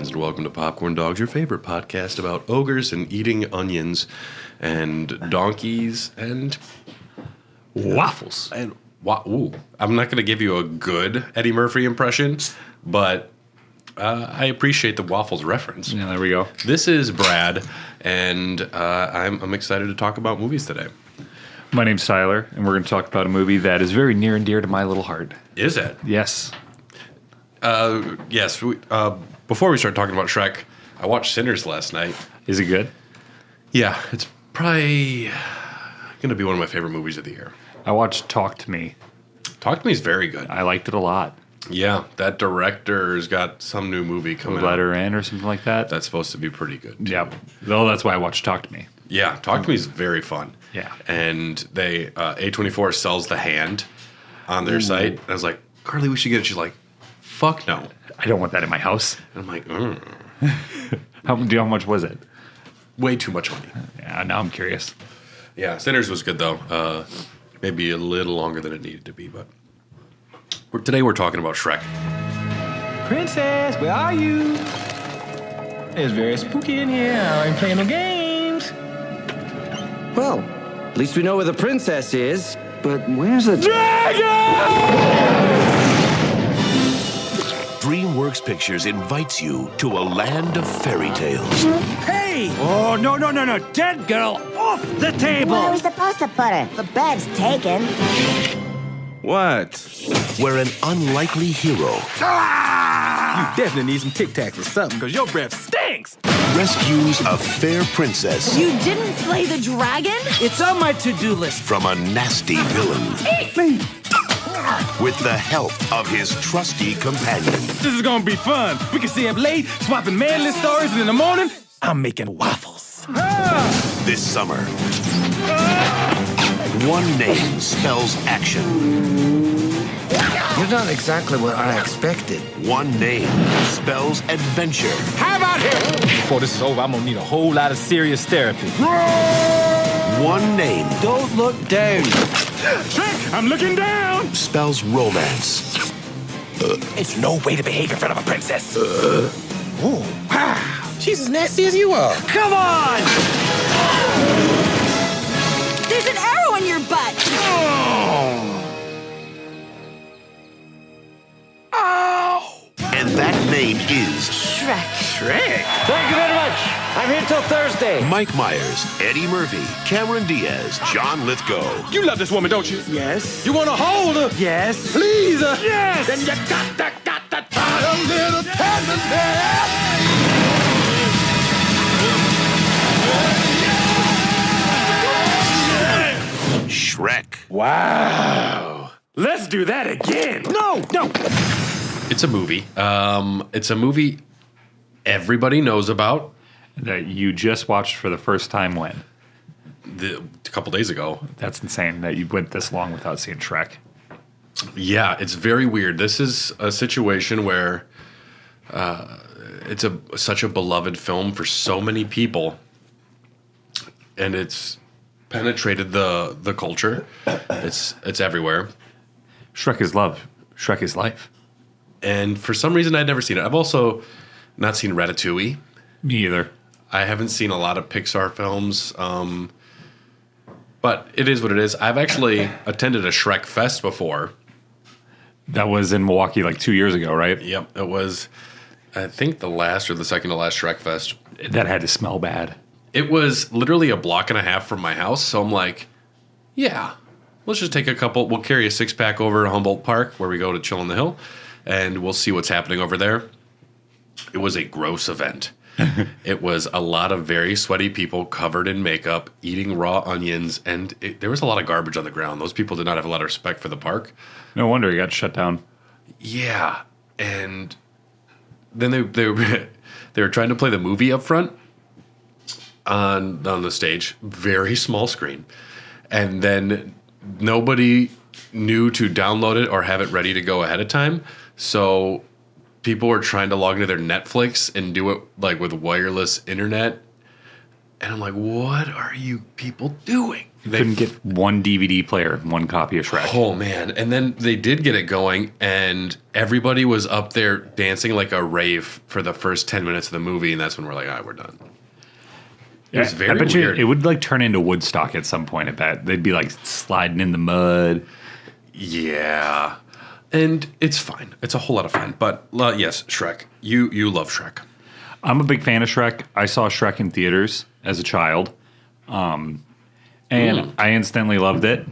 friends, and welcome to Popcorn Dogs, your favorite podcast about ogres and eating onions and donkeys and waffles. And ooh, I'm not going to give you a good Eddie Murphy impression, but I appreciate the waffles reference. Yeah, there we go. This is Brad, and I'm excited to talk about movies today. My name's Tyler, and we're going to talk about a movie that is very near and dear to my little heart. Is it? Yes. Yes. Before we start talking about Shrek, I watched Sinners last night. Is it good? Yeah, it's probably going to be one of my favorite movies of the year. I watched Talk to Me. Talk to Me is very good. I liked it a lot. Yeah, that director's got some new movie coming out. Letter In or something like that. That's supposed to be pretty good, too. Yeah. Well, that's why I watched Talk to Me. Yeah, Talk to Me is very fun. Yeah. And they A24 sells the hand on their site. And I was like, Carly, we should get it. She's like, fuck no. I don't want that in my house. And I'm like, How much was it? way too much money. Yeah, now I'm curious. Yeah, Sinners was good, though. Maybe a little longer than it needed to be, but today we're talking about Shrek. Princess, where are you? It's very spooky in here. I ain't playing no games. Well, at least we know where the princess is. But where's the DreamWorks Pictures invites you to a land of fairy tales. Hey! Oh, no. Dead girl off the table! Where are we supposed to put her? The bed's taken. What? Where an unlikely hero You definitely need some Tic Tacs or something, because your breath stinks. rescues a fair princess You didn't slay the dragon? It's on my to-do list. from a nasty villain Eat me! with the help of his trusty companion. This is gonna be fun. We can stay up late, swapping manly stories, and in the morning, I'm making waffles. This summer, one name spells action. You're not exactly what I expected. One name spells adventure. How about him? Before this is over, I'm gonna need a whole lot of serious therapy. One name Don't look down. Shrek, I'm looking down. spells romance. It's no way to behave in front of a princess. Oh, wow. She's as nasty as you are. Come on! There's an arrow in your butt! And that name is Shrek. Shrek. Thank you very much. I'm here till Thursday. Mike Myers, Eddie Murphy, Cameron Diaz, John Lithgow. You love this woman, don't you? Yes. You wanna hold her? Yes. Please her? Yes. Then you got to try a little tenderness. Shrek. Wow. Let's do that again. No. It's a movie. It's a movie everybody knows about. That you just watched for the first time when? A couple days ago. That's insane that you went this long without seeing Shrek. Yeah, it's very weird. This is a situation where it's such a beloved film for so many people, and it's penetrated the culture. It's everywhere. Shrek is love. Shrek is life. And for some reason, I'd never seen it. I've also not seen Ratatouille. Me either. I haven't seen a lot of Pixar films, but it is what it is. I've actually attended a Shrek Fest before. That was in Milwaukee like 2 years ago, right? Yep, it was, I think, the last or the second to last Shrek Fest. That had to smell bad. It was literally a block and a half from my house, so I'm like, yeah, let's just take we'll carry a six-pack over to Humboldt Park, where we go to chill on the hill, and we'll see what's happening over there. It was a gross event. It was a lot of very sweaty people covered in makeup, eating raw onions, and there was a lot of garbage on the ground. Those people did not have a lot of respect for the park. No wonder he got shut down. Yeah, and then they were trying to play the movie up front on the stage, very small screen, and then nobody knew to download it or have it ready to go ahead of time, so people were trying to log into their Netflix and do it like with wireless internet. And I'm like, what are you people doing? You couldn't get one DVD player and one copy of Shrek. Oh, man. And then they did get it going, and everybody was up there dancing like a rave for the first 10 minutes of the movie, and that's when we're like, all right, we're done. It was very I bet weird. it would like turn into Woodstock at some point. I bet they'd be like sliding in the mud. Yeah. And it's fine. It's a whole lot of fun. But yes, Shrek. You love Shrek. I'm a big fan of Shrek. I saw Shrek in theaters as a child. And I instantly loved it.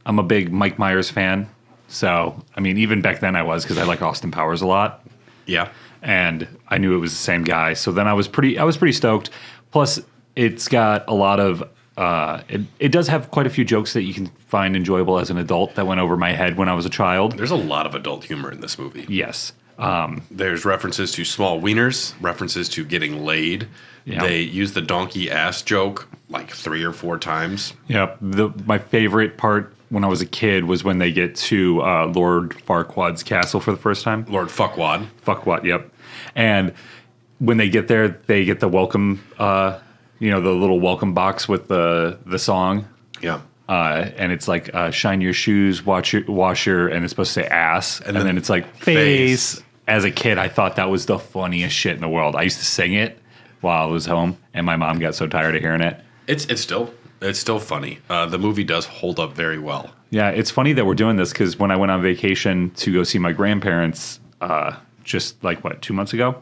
I'm a big Mike Myers fan. So, I mean, even back then I was, because I like Austin Powers a lot. Yeah. And I knew it was the same guy. So then I was pretty stoked. Plus, it's got a lot of it does have quite a few jokes that you can find enjoyable as an adult that went over my head when I was a child. There's a lot of adult humor in this movie. Yes. There's references to small wieners, references to getting laid. Yeah. They use the donkey ass joke like 3 or 4 times. Yep. My favorite part when I was a kid was when they get to Lord Farquaad's castle for the first time. Lord Farquaad. Farquaad, yep. And when they get there, they get the welcome, the little welcome box with the song. Yeah. And it's like, shine your shoes, wash your, and it's supposed to say ass. And then it's like, face. As a kid, I thought that was the funniest shit in the world. I used to sing it while I was home, and my mom got so tired of hearing it. It's still funny. The movie does hold up very well. Yeah, it's funny that we're doing this, because when I went on vacation to go see my grandparents, just like, 2 months ago,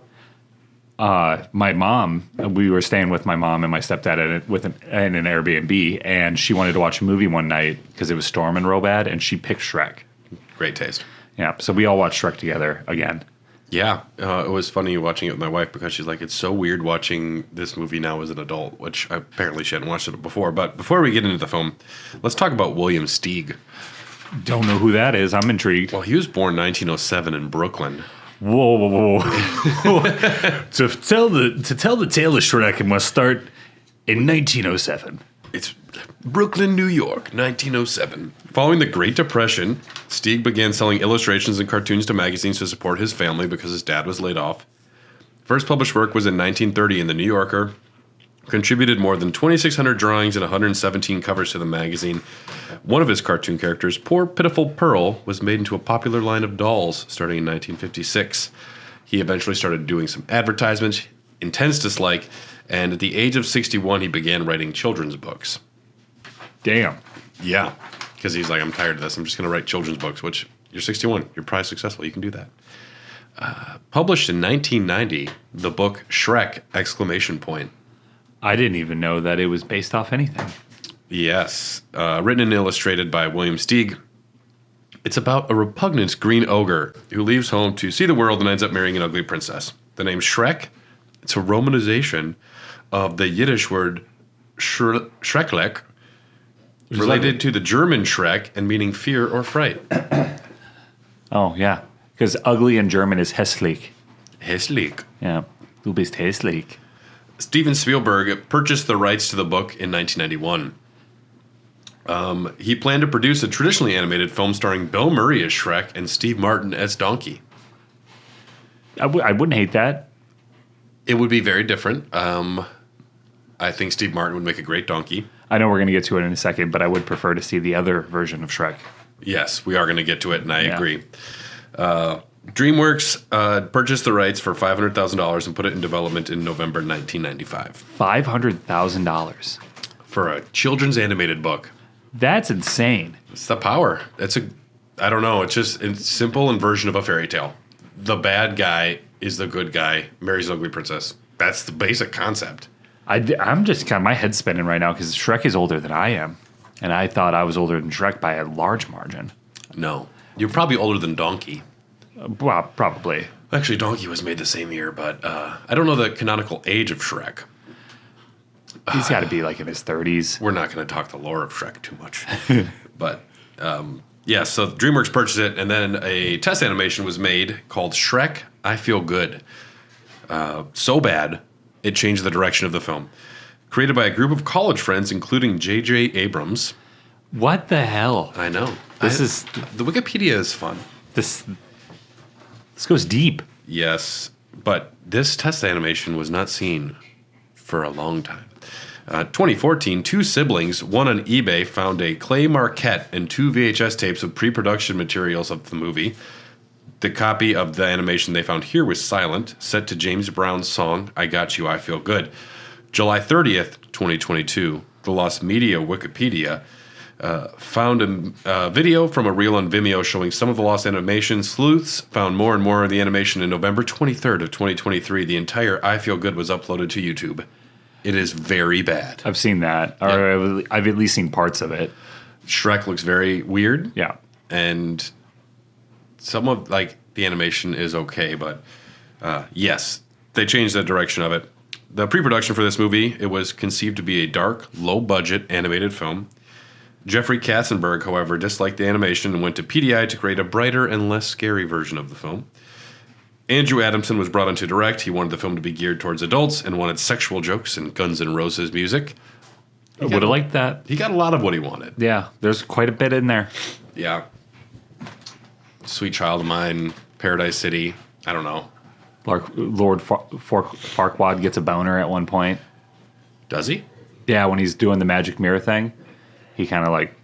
my mom, we were staying with my mom and my stepdad in an Airbnb, and she wanted to watch a movie one night because it was storming real bad, and she picked Shrek. Great taste. Yeah, so we all watched Shrek together again. Yeah, it was funny watching it with my wife, because she's like, it's so weird watching this movie now as an adult, which apparently she hadn't watched it before. But before we get into the film, let's talk about William Steig. Don't know who that is. I'm intrigued. Well, he was born 1907 in Brooklyn. Whoa. To tell the tale of Shrek, it must start in 1907. It's Brooklyn, New York, 1907. Following the Great Depression, Steig began selling illustrations and cartoons to magazines to support his family because his dad was laid off. First published work was in 1930 in The New Yorker. Contributed more than 2,600 drawings and 117 covers to the magazine. One of his cartoon characters, Poor Pitiful Pearl, was made into a popular line of dolls starting in 1956. He eventually started doing some advertisements, intense dislike, and at the age of 61, he began writing children's books. Damn. Yeah, because he's like, I'm tired of this. I'm just going to write children's books, which you're 61. You're probably successful. You can do that. Published in 1990, the book Shrek! I didn't even know that it was based off anything. Yes. Written and illustrated by William Steig. It's about a repugnant green ogre who leaves home to see the world and ends up marrying an ugly princess. The name Shrek, it's a romanization of the Yiddish word Schrecklich, related to the German Shrek and meaning fear or fright. Oh, yeah. Because ugly in German is hässlich. Hässlich. Yeah. Du bist hässlich. Steven Spielberg purchased the rights to the book in 1991. He planned to produce a traditionally animated film starring Bill Murray as Shrek and Steve Martin as Donkey. I wouldn't hate that. It would be very different. I think Steve Martin would make a great Donkey. I know we're going to get to it in a second, but I would prefer to see the other version of Shrek. Yes, we are going to get to it, and I agree. DreamWorks purchased the rights for $500,000 and put it in development in November 1995. $500,000 for a children's animated book. That's insane. It's the power. I don't know. It's simple and version of a fairy tale. The bad guy is the good guy, marries an ugly princess. That's the basic concept. I'm just kind of, my head's spinning right now because Shrek is older than I am. And I thought I was older than Shrek by a large margin. No. You're probably older than Donkey. Well, probably. Actually, Donkey was made the same year, but I don't know the canonical age of Shrek. He's got to be like in his 30s. We're not going to talk the lore of Shrek too much. But, yeah, so DreamWorks purchased it, and then a test animation was made called Shrek, I Feel Good. So bad, it changed the direction of the film. Created by a group of college friends, including J.J. Abrams. What the hell? I know. The Wikipedia is fun. This goes deep. Yes, but this test animation was not seen for a long time. 2014, two siblings, one on eBay, found a clay marquette and two VHS tapes of pre-production materials of the movie. The copy of the animation they found here was silent, set to James Brown's song, I Got You, I Feel Good. July 30th, 2022, the Lost Media Wikipedia found a video from a reel on Vimeo showing some of the lost animation. Sleuths found more and more of the animation in November 23rd of 2023. The entire I Feel Good was uploaded to YouTube. It is very bad. I've seen that, or I've at least seen parts of it. Shrek looks very weird. Yeah. And some of, like, the animation is okay, but yes, they changed the direction of it. The pre-production for this movie, it was conceived to be a dark, low-budget animated film. Jeffrey Katzenberg, however, disliked the animation and went to PDI to create a brighter and less scary version of the film. Andrew Adamson was brought in to direct. He wanted the film to be geared towards adults and wanted sexual jokes and Guns N' Roses music. I would have liked that. He got a lot of what he wanted. Yeah, there's quite a bit in there. Yeah. Sweet Child of Mine, Paradise City, I don't know. Lord Farquaad gets a boner at one point. Does he? Yeah, when he's doing the magic mirror thing, he kind of like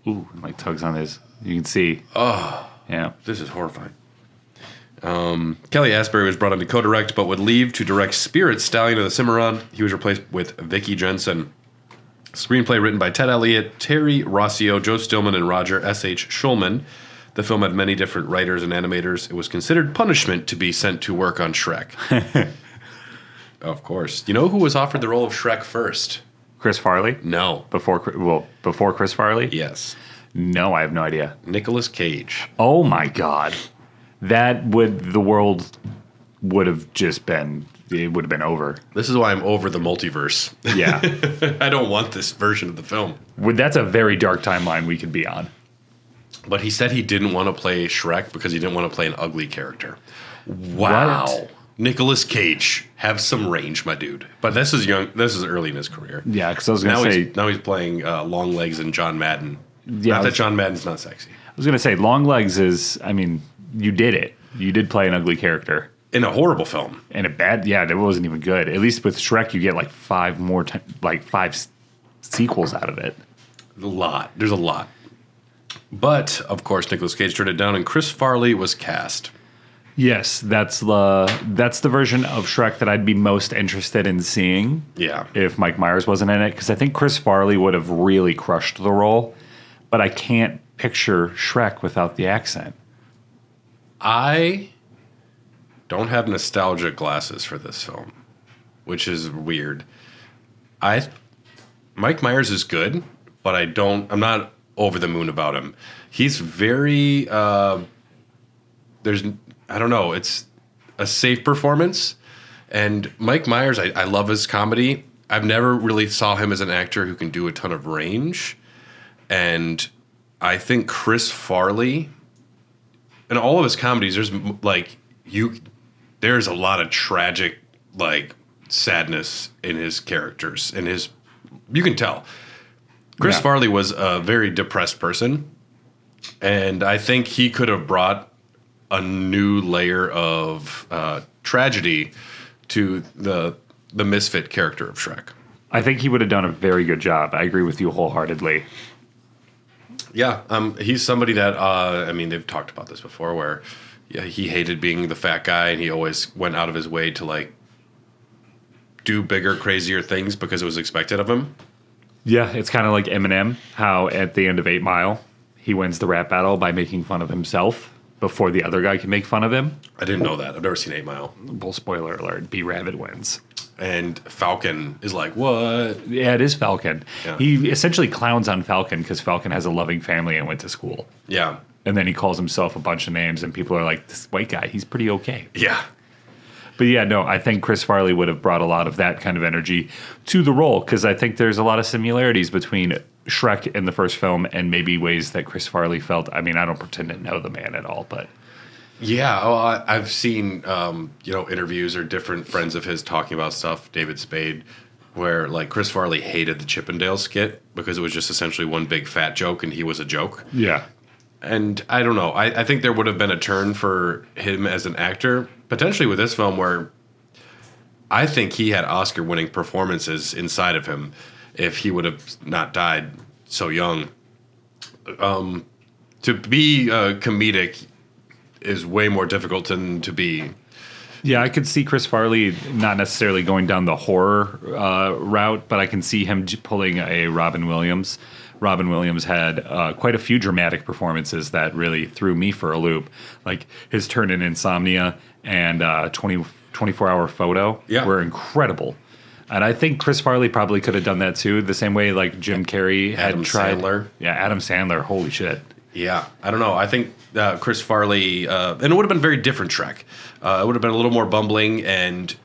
tugs on his. You can see. Oh, yeah. This is horrifying. Kelly Asbury was brought in to co-direct, but would leave to direct Spirit, Stallion of the Cimarron. He was replaced with Vicky Jensen. Screenplay written by Ted Elliott, Terry Rossio, Joe Stillman, and Roger S.H. Schulman. The film had many different writers and animators. It was considered punishment to be sent to work on Shrek. Of course. You know who was offered the role of Shrek first? Chris Farley? No. Before Chris Farley? Yes. No, I have no idea. Nicolas Cage. Oh my God. The world would have just been, it would have been over. This is why I'm over the multiverse. Yeah. I don't want this version of the film. That's a very dark timeline we could be on. But he said he didn't want to play Shrek because he didn't want to play an ugly character. Wow. What? Nicolas Cage, have some range, my dude. But this is young. This is early in his career. Yeah, because I was going to say... Now he's playing Longlegs and John Madden. Yeah, not that John Madden's not sexy. I was going to say, Longlegs is... I mean, you did it. You did play an ugly character. In a horrible film. In a bad... Yeah, that wasn't even good. At least with Shrek, you get like five sequels out of it. A lot. There's a lot. But, of course, Nicolas Cage turned it down, and Chris Farley was cast. Yes, that's the version of Shrek that I'd be most interested in seeing. Yeah. If Mike Myers wasn't in it, because I think Chris Farley would have really crushed the role, but I can't picture Shrek without the accent. I don't have nostalgia glasses for this film, which is weird. Mike Myers is good, but I'm not over the moon about him. He's very I don't know, it's a safe performance. And Mike Myers, I love his comedy. I've never really saw him as an actor who can do a ton of range. And I think Chris Farley, in all of his comedies, there's a lot of tragic, sadness in his characters. You can tell. Chris Farley was a very depressed person, and I think he could have brought a new layer of tragedy to the misfit character of Shrek. I think he would have done a very good job. I agree with you wholeheartedly. Yeah, he's somebody that, they've talked about this before, where he hated being the fat guy, and he always went out of his way to, do bigger, crazier things because it was expected of him. Yeah, it's kind of like Eminem, how at the end of 8 Mile, he wins the rap battle by making fun of himself before the other guy can make fun of him. I didn't know that. I've never seen 8 Mile. Well, spoiler alert, B-Rabbit wins. And Falcon is like, what? Yeah, it is Falcon. Yeah. He essentially clowns on Falcon because Falcon has a loving family and went to school. Yeah. And then he calls himself a bunch of names, and people are like, this white guy, he's pretty okay. Yeah. But yeah, no, I think Chris Farley would have brought a lot of that kind of energy to the role, because I think there's a lot of similarities between Shrek in the first film and maybe ways that Chris Farley felt. I mean, I don't pretend to know the man at all, but... Yeah, well, I've seen, interviews or different friends of his talking about stuff, David Spade, where, Chris Farley hated the Chippendale skit because it was just essentially one big fat joke and he was a joke. Yeah. And I don't know. I think there would have been a turn for him as an actor, potentially with this film, where I think he had Oscar-winning performances inside of him. if he would have not died so young. To be comedic is way more difficult than to be. Yeah, I could see Chris Farley not necessarily going down the horror route, but I can see him pulling a Robin Williams. Robin Williams had quite a few dramatic performances that really threw me for a loop. Like his turn in Insomnia and 24-Hour Photo were incredible. And I think Chris Farley probably could have done that too, the same way like Jim Carrey had tried. Sandler. Yeah, Adam Sandler. Holy shit. Yeah, I don't know. I think Chris Farley, and it would have been very different Shrek. It would have been a little more bumbling and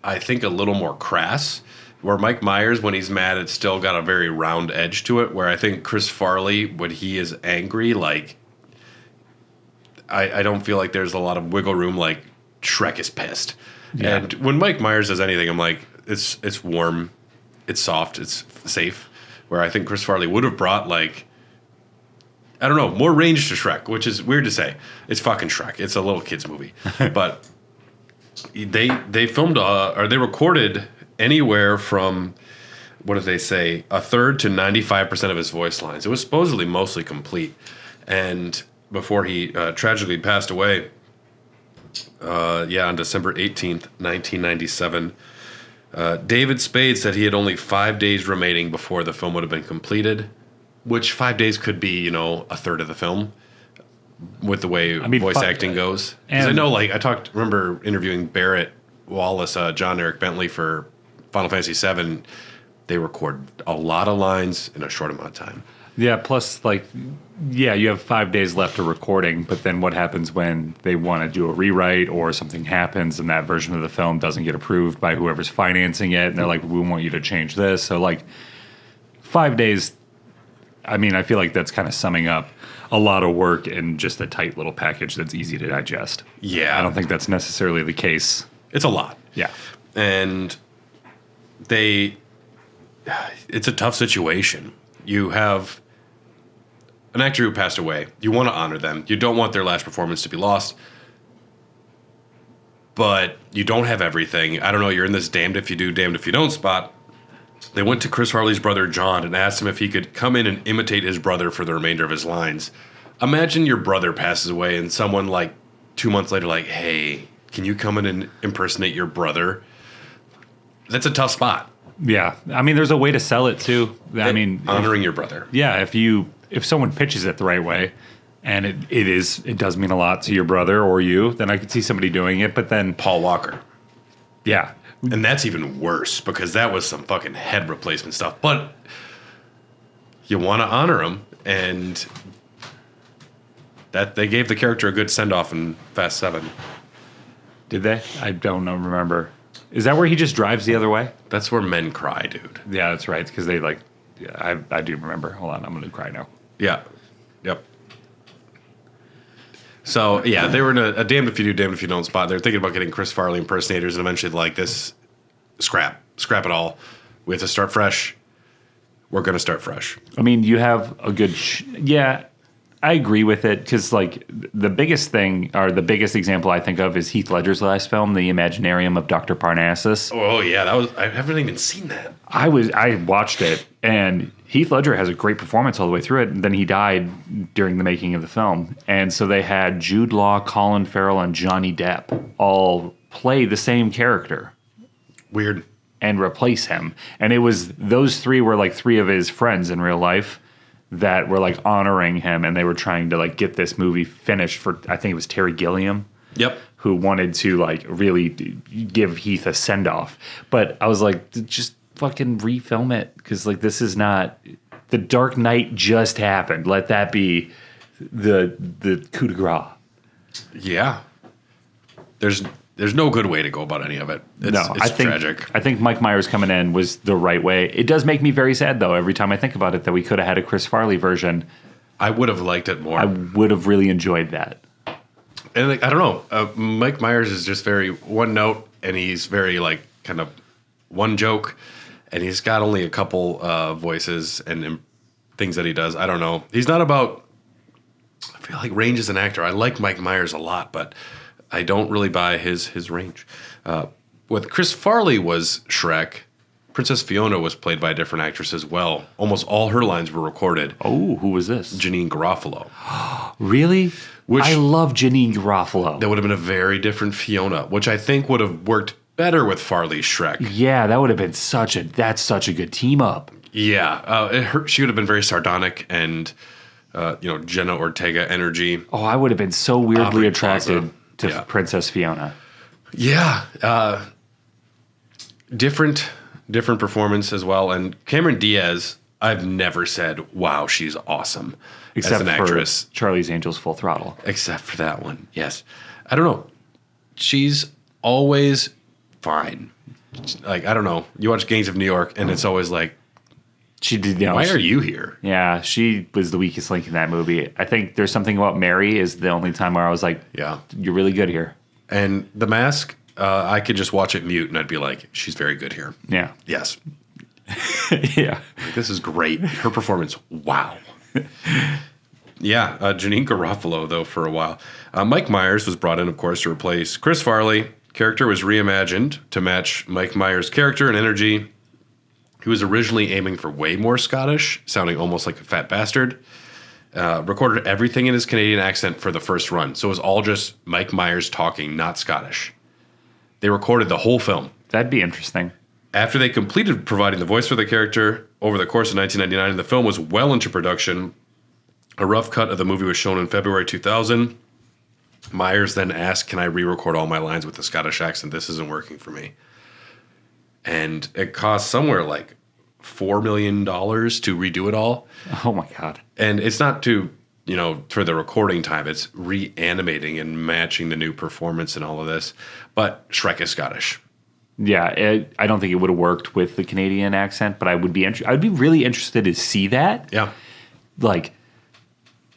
I think a little more crass. Where Mike Myers, when he's mad, it's still got a very round edge to it. Where I think Chris Farley, when he is angry, like I don't feel like there's a lot of wiggle room. Like Shrek is pissed, and when Mike Myers does anything, I'm like, it's warm, it's soft, it's safe. Where I think Chris Farley would have brought like, I don't know, more range to Shrek, which is weird to say. It's fucking Shrek. It's a little kids movie, but they filmed or they recorded anywhere from, what did they say, a third to 95% of his voice lines. It was supposedly mostly complete, and before he tragically passed away, on December 18th, 1997. David Spade said he had only 5 days remaining before the film would have been completed, which 5 days could be, a third of the film with the way voice acting goes. Because I know, like, remember interviewing Barrett Wallace, John Eric Bentley for Final Fantasy VII. They record a lot of lines in a short amount of time. Yeah, plus, you have 5 days left of recording, but then what happens when they want to do a rewrite or something happens and that version of the film doesn't get approved by whoever's financing it, and they're like, we want you to change this. So, 5 days, I feel like that's kind of summing up a lot of work in just a tight little package that's easy to digest. Yeah. I don't think that's necessarily the case. It's a lot. Yeah. And it's a tough situation. You have an actor who passed away. You want to honor them. You don't want their last performance to be lost. But you don't have everything. I don't know, you're in this damned if you do, damned if you don't spot. They went to Chris Farley's brother, John, and asked him if he could come in and imitate his brother for the remainder of his lines. Imagine your brother passes away and someone 2 months later hey, can you come in and impersonate your brother? That's a tough spot. Yeah. There's a way to sell it too. Honoring your brother. Yeah, if someone pitches it the right way and it does mean a lot to your brother or you, then I could see somebody doing it, but then Paul Walker. Yeah. And that's even worse because that was some fucking head replacement stuff. But you want to honor him, and that they gave the character a good send-off in Fast 7. Did they? I don't know, remember. Is that where he just drives the other way? That's where men cry, dude. Yeah, that's right, because they I do remember. Hold on, I'm going to cry now. Yeah. Yep. So, yeah, they were in a damned if you do, damned if you don't spot. They're thinking about getting Chris Farley impersonators, and eventually, this, scrap it all. We have to start fresh. We're going to start fresh. You have a good... yeah, I agree with it, because, the biggest thing, or the biggest example I think of is Heath Ledger's last film, The Imaginarium of Dr. Parnassus. Oh, yeah, I haven't even seen that. I watched it, and Heath Ledger has a great performance all the way through it, and then he died during the making of the film. And so they had Jude Law, Colin Farrell, and Johnny Depp all play the same character. Weird. And replace him. And it was, those three were three of his friends in real life that were honoring him, and they were trying to get this movie finished for, I think it was Terry Gilliam. Yep. Who wanted to really give Heath a send off. But I was just fucking refilm it, because this is not, The Dark Knight just happened. Let that be the coup de grace. Yeah. There's no good way to go about any of it. It's tragic. I think Mike Myers coming in was the right way. It does make me very sad, though, every time I think about it, that we could have had a Chris Farley version. I would have liked it more. I would have really enjoyed that. And I don't know. Mike Myers is just very one note, and he's very kind of one joke, and he's got only a couple voices and things that he does. I don't know. He's not about. I feel like range as an actor. I like Mike Myers a lot, but I don't really buy his range. With Chris Farley was Shrek, Princess Fiona was played by a different actress as well. Almost all her lines were recorded. Oh, who was this? Janine Garofalo. Really? Which- I love Janine Garofalo. That would have been a very different Fiona, which I think would have worked better with Farley's Shrek. Yeah, that would have been such a good team up. Yeah, she would have been very sardonic and, Jenna Ortega energy. Oh, I would have been so weirdly Aubrey attracted Plaza. to Princess Fiona. Yeah, different performance as well. And Cameron Diaz, I've never said, wow, she's awesome Except as an for actress. Charlie's Angels Full Throttle. Except for that one, yes. I don't know. She's always fine. Like, I don't know. You watch Gangs of New York, and it's always like, She did. why are you here? Yeah, she was the weakest link in that movie. I think there's something about Mary is the only time where I was like, Yeah. you're really good here. And The Mask, I could just watch it mute, and I'd be like, she's very good here. Yeah. Yes. Yeah. Like, this is great. Her performance, wow. Yeah, Janine Garofalo, though, for a while. Mike Myers was brought in, of course, to replace Chris Farley. Character was reimagined to match Mike Myers' character and energy. He was originally aiming for way more Scottish, sounding almost like a fat bastard. Recorded everything in his Canadian accent for the first run. So it was all just Mike Myers talking, not Scottish. They recorded the whole film. That'd be interesting. After they completed providing the voice for the character over the course of 1999, the film was well into production. A rough cut of the movie was shown in February 2000. Myers then asked, can I re-record all my lines with the Scottish accent? This isn't working for me. And it cost somewhere like $4 million to redo it all. Oh, my God. And it's not for the recording time. It's reanimating and matching the new performance and all of this. But Shrek is Scottish. Yeah, I don't think it would have worked with the Canadian accent, but I would be really interested to see that. Yeah. Like,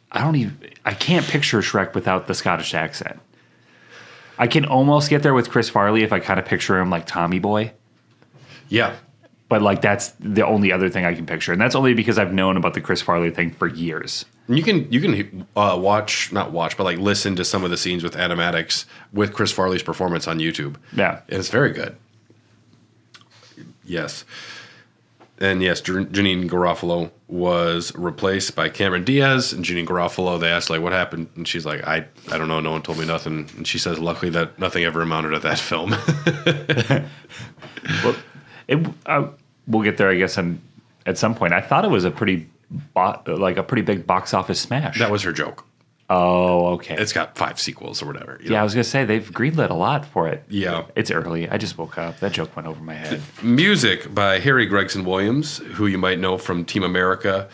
I can't picture Shrek without the Scottish accent. I can almost get there with Chris Farley if I kind of picture him like Tommy Boy. Yeah. But like that's the only other thing I can picture, and that's only because I've known about the Chris Farley thing for years. You can listen to some of the scenes with animatics with Chris Farley's performance on YouTube. Yeah, and it's very good. Yes, and yes, Janine Garofalo was replaced by Cameron Diaz. And Janine Garofalo, they asked like, "What happened?" And she's like, "I don't know. No one told me nothing." And she says, "Luckily, that nothing ever amounted to that film." Well, we'll get there, I guess, at some point. I thought it was a pretty big box office smash. That was her joke. Oh, okay. It's got 5 sequels or whatever. Yeah, I was gonna say they've greenlit a lot for it. Yeah, it's early. I just woke up. That joke went over my head. Music by Harry Gregson Williams, who you might know from Team America,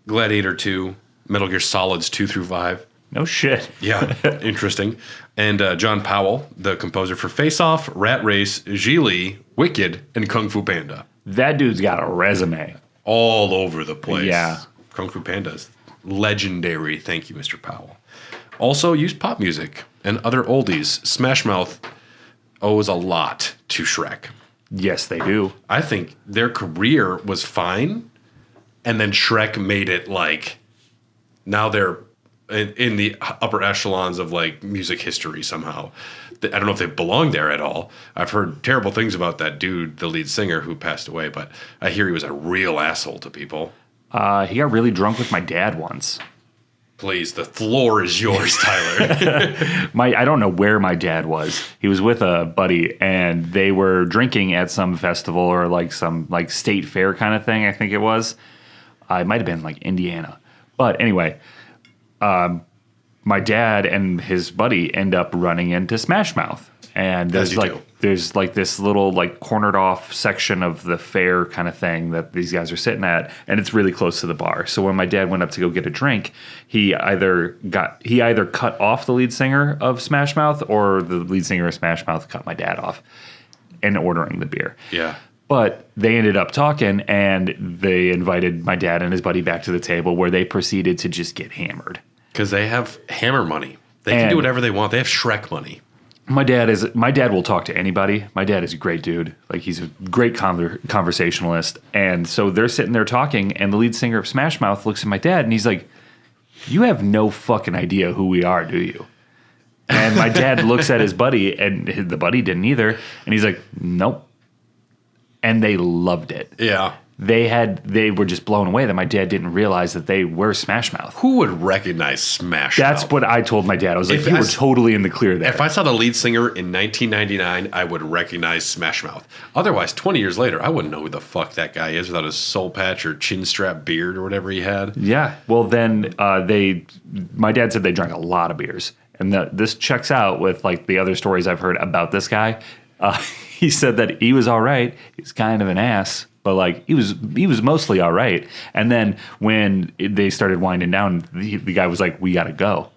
Gladiator 2, Metal Gear Solids 2 through 5. No shit. Yeah, interesting. And John Powell, the composer for Face Off, Rat Race, Geely, Wicked, and Kung Fu Panda. That dude's got a resume. All over the place. Yeah. Kung Fu Panda's legendary. Thank you, Mr. Powell. Also used pop music and other oldies. Smash Mouth owes a lot to Shrek. Yes, they do. I think their career was fine, and then Shrek made it like, now they're in the upper echelons of like music history somehow. I don't know if they belong there at all. I've heard terrible things about that dude, the lead singer who passed away, but I hear he was a real asshole to people. He got really drunk with my dad once. Please, the floor is yours, Tyler. I don't know where my dad was. He was with a buddy, and they were drinking at some festival or like some like state fair kind of thing, I think it was. It might have been like Indiana. But anyway, my dad and his buddy end up running into Smash Mouth. And there's like this little like cornered off section of the fair kind of thing that these guys are sitting at, and it's really close to the bar. So when my dad went up to go get a drink, he either cut off the lead singer of Smash Mouth, or the lead singer of Smash Mouth cut my dad off in ordering the beer. Yeah. But they ended up talking, and they invited my dad and his buddy back to the table, where they proceeded to just get hammered. Because they have hammer money. They can do whatever they want. They have Shrek money. My dad will talk to anybody. My dad is a great dude. Like, he's a great conversationalist. And so they're sitting there talking, and the lead singer of Smash Mouth looks at my dad, and he's like, "You have no fucking idea who we are, do you?" And my dad looks at his buddy, and the buddy didn't either. And he's like, "Nope." and they loved it. Yeah. They were just blown away that my dad didn't realize that they were Smash Mouth. Who would recognize Smash That's Mouth? what I told my dad. I was like, you were totally in the clear there. If I saw the lead singer in 1999, I would recognize Smash Mouth. Otherwise, 20 years later, I wouldn't know who the fuck that guy is without his soul patch or chin strap beard or whatever he had. Yeah. Well, then my dad said they drank a lot of beers. And this checks out with like the other stories I've heard about this guy. He said that he was all right. He's kind of an ass. But like he was mostly all right. And then when they started winding down, the guy was like, "We got to go."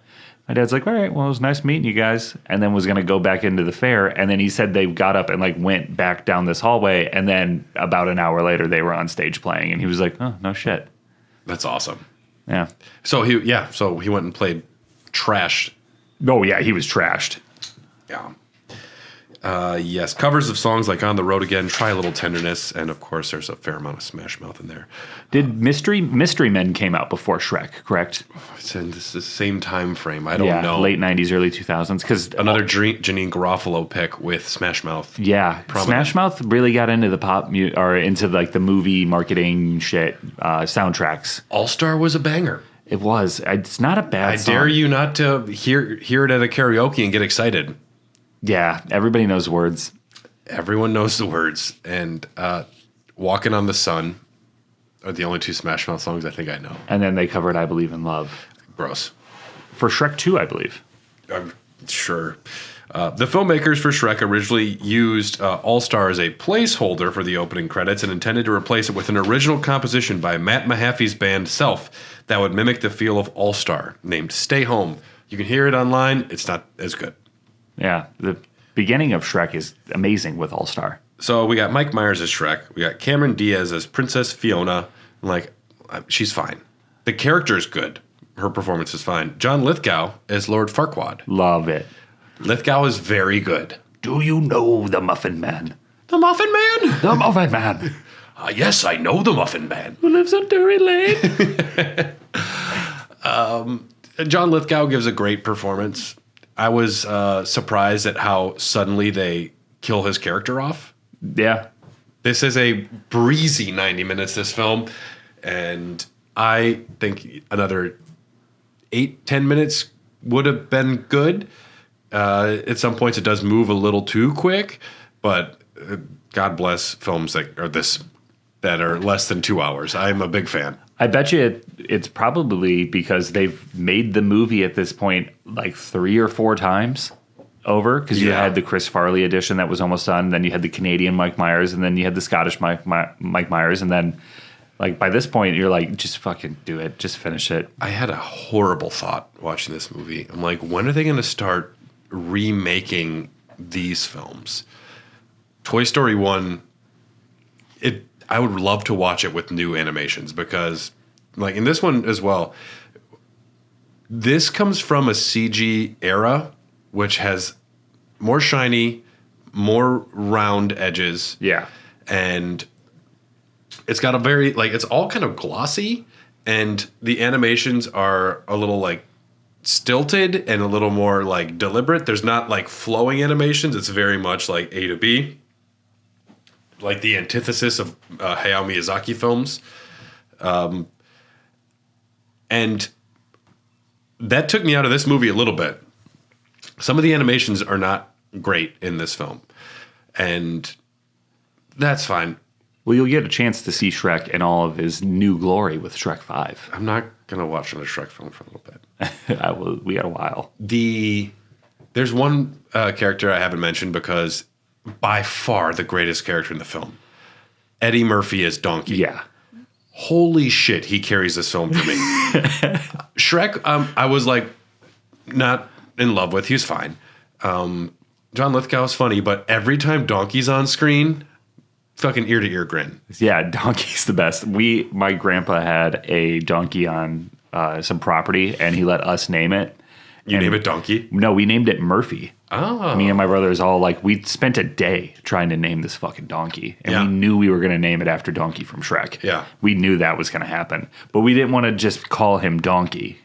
My dad's like, "All right, well, it was nice meeting you guys." And then was going to go back into the fair. And then he said they got up and like went back down this hallway. And then about an hour later, they were on stage playing. And he was like, "Oh, no shit." That's awesome. Yeah. So he went and played Trash. Oh yeah, he was trashed. Yeah. Yes, covers of songs like On the Road Again, Try a Little Tenderness, and of course there's a fair amount of Smash Mouth in there. Did Mystery Men came out before Shrek, correct? It's in the same time frame. I don't know. Late 90s, early 2000s. Because another Janine Garofalo pick with Smash Mouth. Yeah, prominent. Smash Mouth really got into the or into like the movie marketing shit, soundtracks. All Star was a banger. It was. It's not a bad song. I dare you not to hear it at a karaoke and get excited. Yeah, everybody knows words. Everyone knows the words. And Walking on the Sun are the only two Smash Mouth songs I think I know. And then they covered I Believe in Love. Gross. For Shrek 2, I believe. I'm sure. The filmmakers for Shrek originally used All Star as a placeholder for the opening credits and intended to replace it with an original composition by Matt Mahaffey's band Self that would mimic the feel of All Star, named Stay Home. You can hear it online. It's not as good. Yeah, the beginning of Shrek is amazing with All Star. So we got Mike Myers as Shrek. We got Cameron Diaz as Princess Fiona. She's fine. The character is good. Her performance is fine. John Lithgow as Lord Farquaad. Love it. Lithgow is very good. Do you know the Muffin Man? The Muffin Man? The Muffin Man. Yes, I know the Muffin Man. Who lives on Drury Lane? John Lithgow gives a great performance. I was surprised at how suddenly they kill his character off. Yeah. This is a breezy 90 minutes, this film. And I think another 8-10 minutes would have been good. At some points, it does move a little too quick. But God bless films that are less than 2 hours. I'm a big fan. I bet you it's probably because they've made the movie at this point like 3 or 4 times over. Because you had the Chris Farley edition that was almost done. Then you had the Canadian Mike Myers. And then you had the Scottish Mike Myers. And then like by this point, you're like, just fucking do it. Just finish it. I had a horrible thought watching this movie. I'm like, when are they going to start remaking these films? Toy Story 1, I would love to watch it with new animations because, like in this one as well, this comes from a CG era which has more shiny, more round edges. Yeah. And it's got a very, it's all kind of glossy, and the animations are a little, stilted and a little more, deliberate. There's not, flowing animations. It's very much like A to B. Like the antithesis of Hayao Miyazaki films. And that took me out of this movie a little bit. Some of the animations are not great in this film. And that's fine. Well, you'll get a chance to see Shrek in all of his new glory with Shrek 5. I'm not going to watch another Shrek film for a little bit. We got a while. There's one character I haven't mentioned because by far the greatest character in the film. Eddie Murphy as Donkey. Yeah. Holy shit, he carries this film for me. Shrek, I was not in love with. He was fine. John Lithgow is funny, but every time Donkey's on screen, fucking ear to ear grin. Yeah, Donkey's the best. My grandpa had a donkey on some property, and he let us name it. You name it Donkey? No, we named it Murphy. Oh. Me and my brothers all we spent a day trying to name this fucking donkey. And we knew we were going to name it after Donkey from Shrek. Yeah. We knew that was going to happen. But we didn't want to just call him Donkey.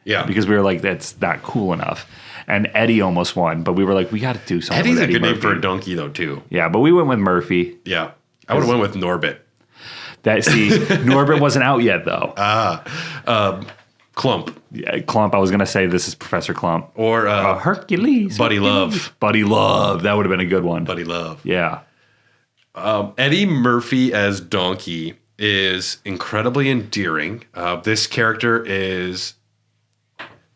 Yeah. Because we were like, that's not cool enough. And Eddie almost won, but we were like, we got to do something Eddie's with a good Murphy. name for a donkey, though, too. Yeah, but we went with Murphy. Yeah. I would have went with Norbit. Norbit wasn't out yet though. Clump. Yeah, Clump. I was gonna say this is Professor Clump Or Hercules. Buddy Love. Buddy Love. That would have been a good one. Buddy Love. Yeah. Eddie Murphy as Donkey is incredibly endearing. This character is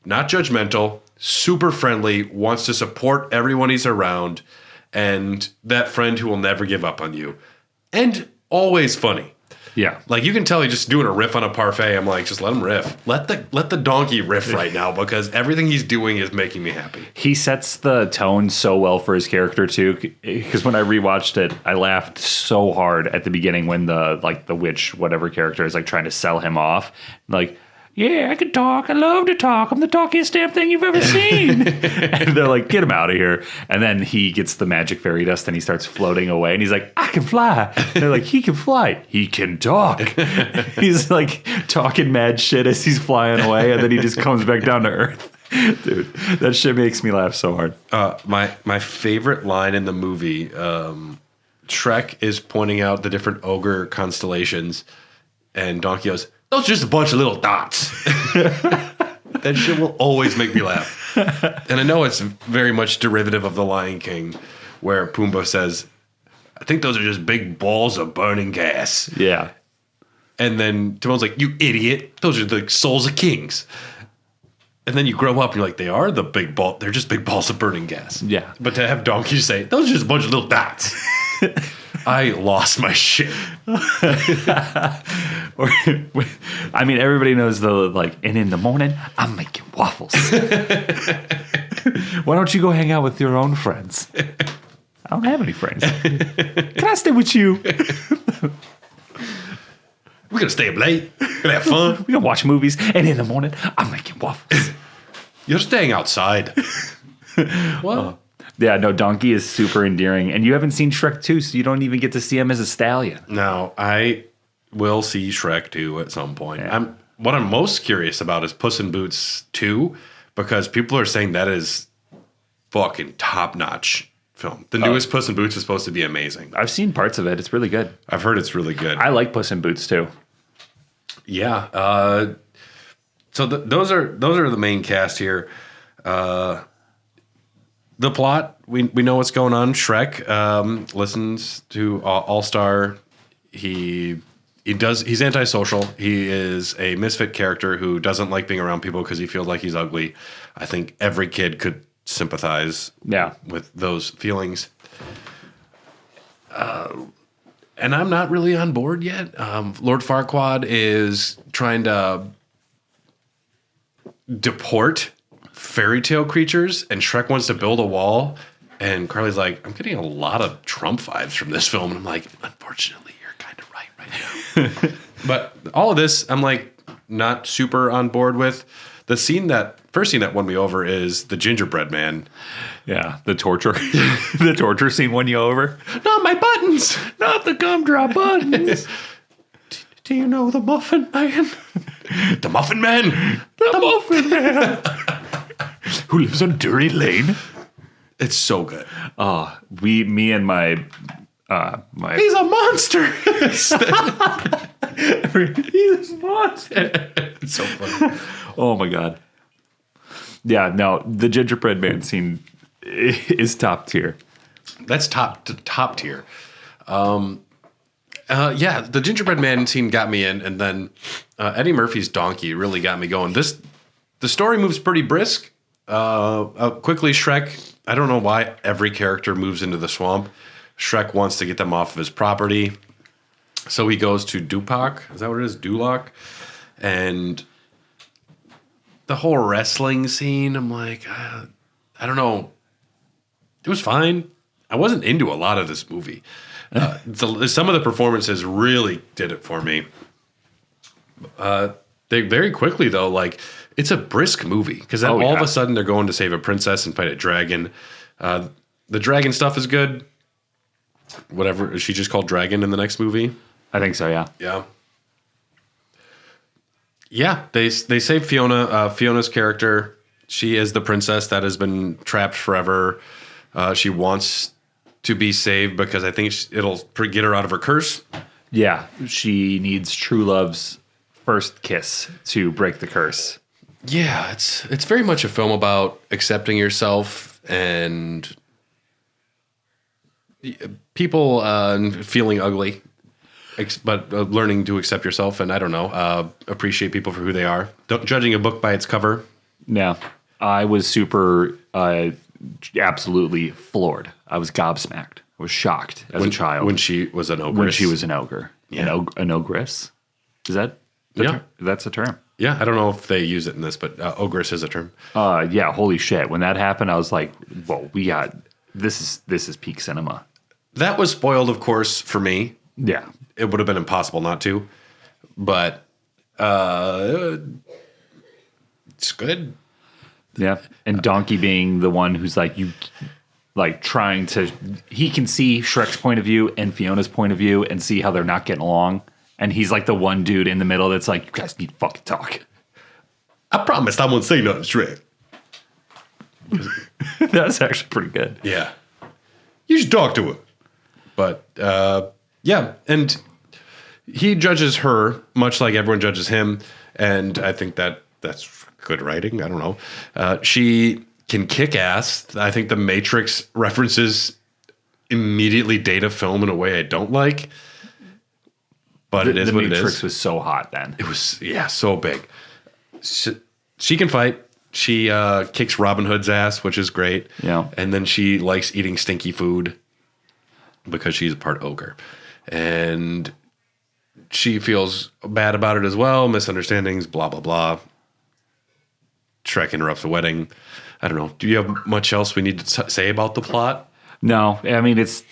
not judgmental, super friendly, wants to support everyone he's around, and that friend who will never give up on you. And always funny. Yeah. Like, you can tell he's just doing a riff on a parfait. I'm like, just let him riff. Let the donkey riff right now, because everything he's doing is making me happy. He sets the tone so well for his character too. Because when I rewatched it, I laughed so hard at the beginning when the witch, whatever character, is like trying to sell him off. Like, yeah, I can talk. I love to talk. I'm the talkiest damn thing you've ever seen. And they're like, get him out of here. And then he gets the magic fairy dust and he starts floating away. And he's like, I can fly. And they're like, he can fly. He can talk. He's like talking mad shit as he's flying away. And then he just comes back down to earth. Dude, that shit makes me laugh so hard. My favorite line in the movie, Shrek is pointing out the different ogre constellations. And Donkey goes, those are just a bunch of little dots. That shit will always make me laugh. And I know it's very much derivative of The Lion King, where Pumbaa says, I think those are just big balls of burning gas. Yeah. And then Timon's like, you idiot. Those are the souls of kings. And then you grow up and you're like, they are the big ball. They're just big balls of burning gas. Yeah. But to have Donkey say, those are just a bunch of little dots. I lost my shit. I mean, everybody knows and in the morning, I'm making waffles. Why don't you go hang out with your own friends? I don't have any friends. Can I stay with you? We're going to stay up late. We're going to have fun. We're going to watch movies. And in the morning, I'm making waffles. You're staying outside. What? Yeah, no, Donkey is super endearing. And you haven't seen Shrek 2, so you don't even get to see him as a stallion. No, I will see Shrek 2 at some point. Yeah. What I'm most curious about is Puss in Boots 2, because people are saying that is fucking top-notch film. The newest Puss in Boots is supposed to be amazing. I've seen parts of it. It's really good. I've heard it's really good. I like Puss in Boots, too. Yeah. So those are the main cast here. The plot, we know what's going on. Shrek listens to All Star. He's antisocial. He is a misfit character who doesn't like being around people because he feels like he's ugly. I think every kid could sympathize with those feelings. And I'm not really on board yet. Lord Farquaad is trying to deport fairy tale creatures, and Shrek wants to build a wall, and Carly's like, I'm getting a lot of Trump vibes from this film, and I'm like, unfortunately, you're kind of right now. But all of this, I'm like not super on board with. The first scene that won me over is the gingerbread man. Yeah, the torture. The torture scene won you over? Not my buttons! Not the gumdrop buttons! Do you know the Muffin Man? The Muffin Man! The Muffin Man! Who lives on Drury Lane? It's so good. Me and my He's a monster. He's a monster. It's so funny. Oh my god. Yeah, no, the gingerbread man scene is top tier. That's top tier. Yeah, the gingerbread man scene got me in, and then Eddie Murphy's donkey really got me going. The story moves pretty brisk. Quickly, Shrek, I don't know why every character moves into the swamp. Shrek wants to get them off of his property. So he goes to Dupak. Is that what it is? Duloc. And the whole wrestling scene, I'm like, I don't know. It was fine. I wasn't into a lot of this movie. Some of the performances really did it for me. They very quickly, though, like, it's a brisk movie because all of a sudden they're going to save a princess and fight a dragon. The dragon stuff is good. Whatever, is she just called Dragon in the next movie? I think so, yeah. Yeah. Yeah, they save Fiona. Fiona's character, she is the princess that has been trapped forever. She wants to be saved because I think it'll get her out of her curse. Yeah, she needs true love's first kiss to break the curse. Yeah, it's very much a film about accepting yourself and people feeling ugly, but learning to accept yourself and, I don't know, appreciate people for who they are. Judging a book by its cover. Yeah, I was super, absolutely floored. I was gobsmacked. I was shocked as a child. When she was an ogress. When she was an ogre. Yeah. An ogress? Is that that's a term? Yeah, I don't know if they use it in this, but ogress is a term. Yeah, holy shit. When that happened, I was like, whoa, this is peak cinema. That was spoiled, of course, for me. Yeah. It would have been impossible not to. But it's good. Yeah. And Donkey being the one who's trying to, he can see Shrek's point of view and Fiona's point of view and see how they're not getting along. And he's like the one dude in the middle that's like, you guys need to fucking talk. I promised I won't say nothing, Shrek. That's actually pretty good. Yeah. You should talk to her. But, yeah. And he judges her much like everyone judges him. And I think that's good writing. I don't know. She can kick ass. I think the Matrix references immediately date a film in a way I don't like. But it is what it is. The Matrix was so hot then. It was, so big. She can fight. She kicks Robin Hood's ass, which is great. Yeah. And then she likes eating stinky food because she's a part ogre. And she feels bad about it as well. Misunderstandings, blah, blah, blah. Shrek interrupts the wedding. I don't know. Do you have much else we need to say about the plot? No. I mean, it's,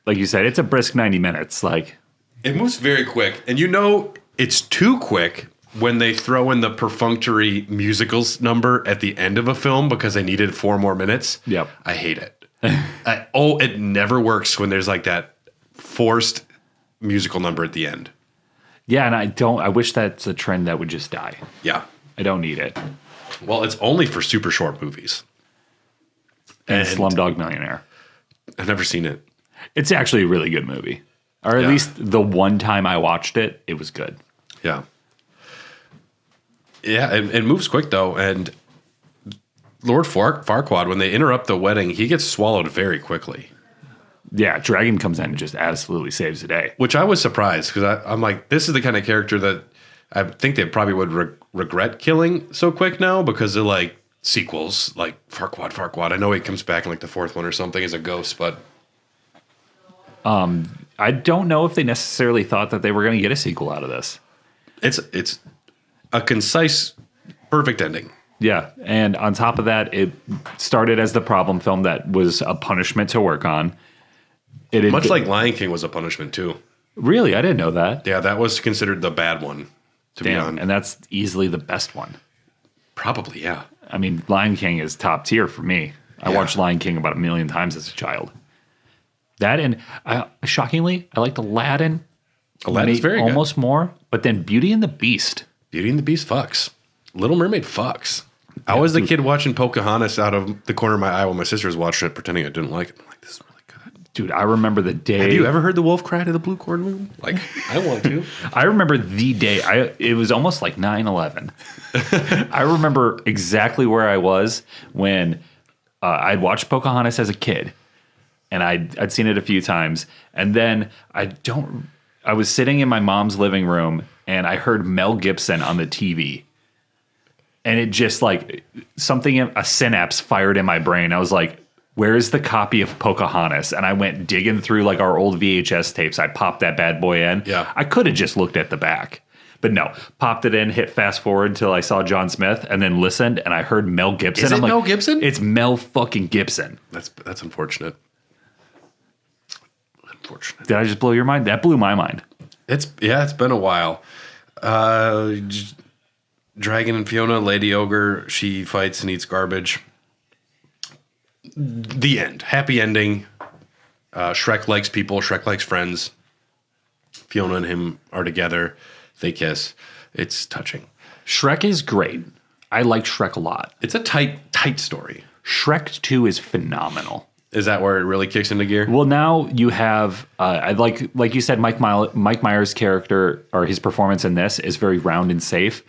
like you said, it's a brisk 90 minutes. Like, it moves very quick. And you know it's too quick when they throw in the perfunctory musicals number at the end of a film because they needed 4 more minutes. Yep. I hate it. It never works when there's like that forced musical number at the end. Yeah, and I wish that's a trend that would just die. Yeah. I don't need it. Well, it's only for super short movies. And Slumdog Millionaire. I've never seen it. It's actually a really good movie. Or at least the one time I watched it, it was good. Yeah. Yeah, it moves quick, though. And Lord Farquaad, when they interrupt the wedding, he gets swallowed very quickly. Yeah, Dragon comes in and just absolutely saves the day. Which I was surprised, because I'm like, this is the kind of character that I think they probably would regret killing so quick now, because they're like sequels, like Farquaad. I know he comes back in like the 4th one or something as a ghost, but... I don't know if they necessarily thought that they were going to get a sequel out of this. It's a concise, perfect ending. Yeah, and on top of that, it started as the problem film that was a punishment to work on. Much like Lion King was a punishment too. Really? I didn't know that. Yeah, that was considered the bad one to be on. And that's easily the best one. Probably, yeah. I mean, Lion King is top tier for me. I watched Lion King about 1 million times as a child. That and shockingly, I liked Aladdin. Aladdin's very good. Almost more, but then Beauty and the Beast. Beauty and the Beast fucks. Little Mermaid fucks. I was the kid watching Pocahontas out of the corner of my eye while my sister was watching it, pretending I didn't like it. I'm like, this is really good. Dude, I remember the day. Have you ever heard the wolf cry to the blue corn moon? Like, I want to. I remember the day. It was almost like 9/11. I remember exactly where I was when I'd watched Pocahontas as a kid. And I'd seen it a few times. And then I was sitting in my mom's living room and I heard Mel Gibson on the TV. And it just like a synapse fired in my brain. I was like, where's the copy of Pocahontas? And I went digging through like our old VHS tapes. I popped that bad boy in. Yeah. I could have just looked at the back. But no, popped it in, hit fast forward until I saw John Smith, and then listened, and I heard Mel Gibson. Is it Mel Gibson? It's Mel fucking Gibson. That's unfortunate. Did I just blow your mind? That blew my mind. It's been a while. Dragon and Fiona, Lady Ogre, she fights and eats garbage. The end. Happy ending. Shrek likes people. Shrek likes friends. Fiona and him are together. They kiss. It's touching. Shrek is great. I like Shrek a lot. It's a tight story. Shrek 2 is phenomenal. Is that where it really kicks into gear? Well, now you have, I like you said, Mike Myers' character or his performance in this is very round and safe.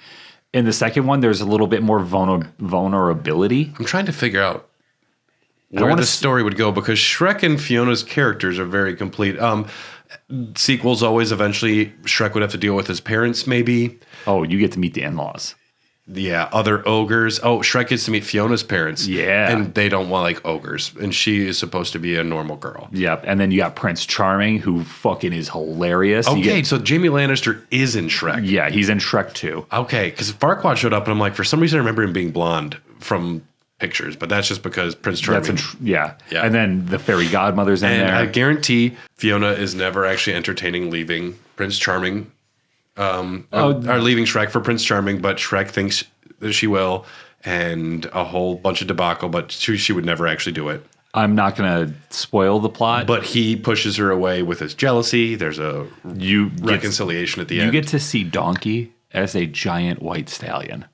In the second one, there's a little bit more vulnerability. I'm trying to figure out where the story would go because Shrek and Fiona's characters are very complete. Sequels always eventually Shrek would have to deal with his parents, maybe. Oh, you get to meet the in-laws. Yeah, other ogres. Oh, Shrek gets to meet Fiona's parents. Yeah. And they don't want like ogres. And she is supposed to be a normal girl. Yep. And then you got Prince Charming, who fucking is hilarious. Okay, so Jamie Lannister is in Shrek. Yeah, he's in Shrek 2. Okay, because Farquaad showed up and I'm like, for some reason I remember him being blonde from pictures, but that's just because Prince Charming. Yeah. Yeah. And then the fairy godmother's in And there. I guarantee Fiona is never actually entertaining leaving Prince Charming. Or leaving Shrek for Prince Charming, but Shrek thinks that she will, and a whole bunch of debacle, but she would never actually do it. I'm not going to spoil the plot. But he pushes her away with his jealousy. There's a reconciliation at the end. You get to see Donkey as a giant white stallion.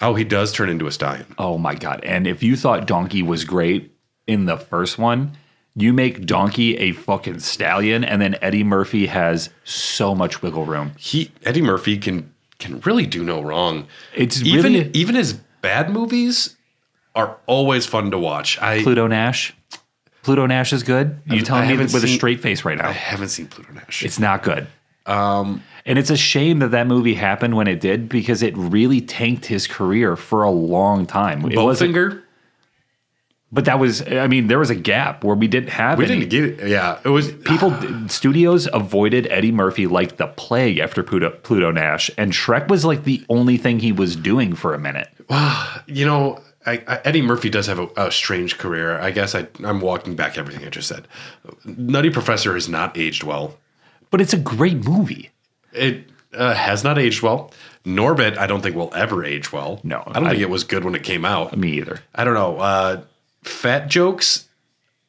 Oh, he does turn into a stallion. Oh my God. And if you thought Donkey was great in the first one, you make Donkey a fucking stallion, and then Eddie Murphy has so much wiggle room. Eddie Murphy can really do no wrong. It's even his bad movies are always fun to watch. Pluto Nash. Pluto Nash is good. You telling me with a straight face right now? I haven't seen Pluto Nash. It's not good. And it's a shame that movie happened when it did because it really tanked his career for a long time. Bowfinger? But that was, I mean, there was a gap where we didn't have We didn't get it. Yeah. It was studios avoided Eddie Murphy like the plague after Pluto Nash, and Shrek was like the only thing he was doing for a minute. You know, Eddie Murphy does have a strange career. I guess I'm walking back everything I just said. Nutty Professor has not aged well. But it's a great movie. It has not aged well. Norbit, I don't think will ever age well. No. I don't think it was good when it came out. Me either. I don't know. Fat jokes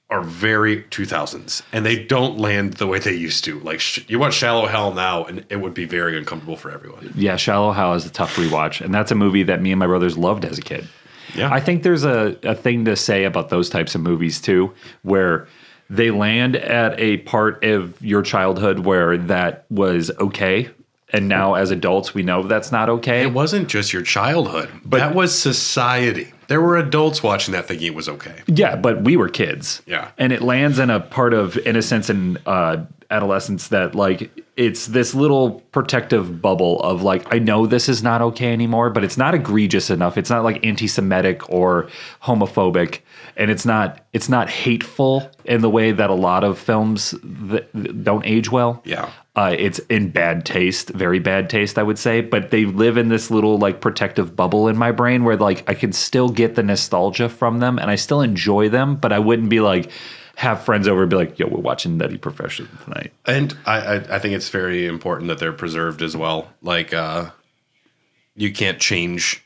are very 2000s, and they don't land the way they used to. Like, you watch Shallow Hell now, and it would be very uncomfortable for everyone. Yeah, Shallow Hell is a tough rewatch, and that's a movie that me and my brothers loved as a kid. Yeah. I think there's a thing to say about those types of movies, too, where they land at a part of your childhood where that was okay, and now as adults, we know that's not okay. It wasn't just your childhood, but that was society. There were adults watching that thinking it was okay. Yeah, but we were kids. Yeah. And it lands in a part of innocence and adolescence that, like, it's this little protective bubble of, like, I know this is not okay anymore, but it's not egregious enough. It's not, like, anti-Semitic or homophobic. And it's not hateful in the way that a lot of films that don't age well. Yeah. It's in bad taste, very bad taste, I would say. But they live in this little like protective bubble in my brain where like I can still get the nostalgia from them and I still enjoy them, but I wouldn't be like have friends over and be like, yo, we're watching Nutty Professor tonight. And I think it's very important that they're preserved as well. Like you can't change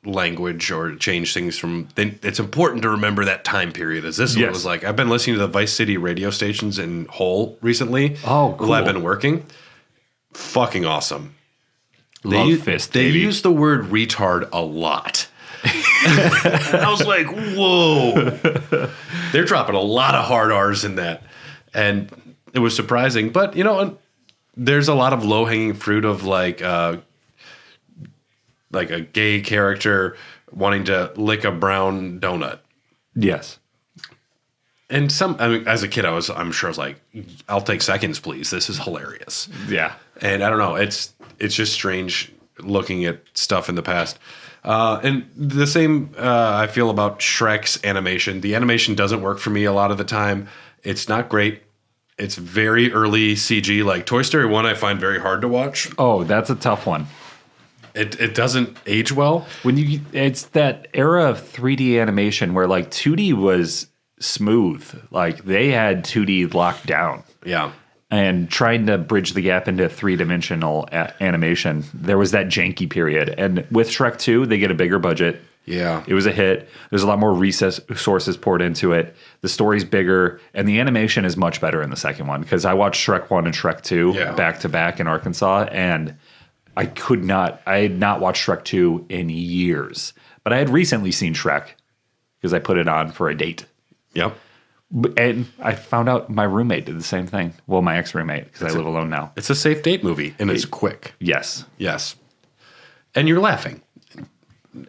language or change things from it's important to remember that time period as this one was like. I've been listening to the Vice City radio stations in Hull recently. Oh, cool. While I've been working. Fucking awesome. They use the word retard a lot. I was like, whoa. They're dropping a lot of hard R's in that. And it was surprising. But, you know, there's a lot of low-hanging fruit of like a gay character wanting to lick a brown donut. Yes. And as a kid, I'm sure I was like, I'll take seconds, please. This is hilarious. Yeah. And I don't know. It's just strange looking at stuff in the past. And the same I feel about Shrek's animation. The animation doesn't work for me a lot of the time. It's not great. It's very early CG. Like Toy Story 1, I find very hard to watch. Oh, that's a tough one. It doesn't age well. It's that era of 3D animation where like 2D was smooth. Like they had 2D locked down. Yeah. And trying to bridge the gap into three-dimensional animation, there was that janky period. And with Shrek 2, they get a bigger budget. Yeah. It was a hit. There's a lot more resources poured into it. The story's bigger, and the animation is much better in the second one because I watched Shrek 1 and Shrek 2 back to back in Arkansas, and I had not watched Shrek 2 in years. But I had recently seen Shrek because I put it on for a date. Yep. And I found out my roommate did the same thing. Well, my ex-roommate, because I live alone now. It's a safe date movie, and it's quick. Yes. Yes. And you're laughing.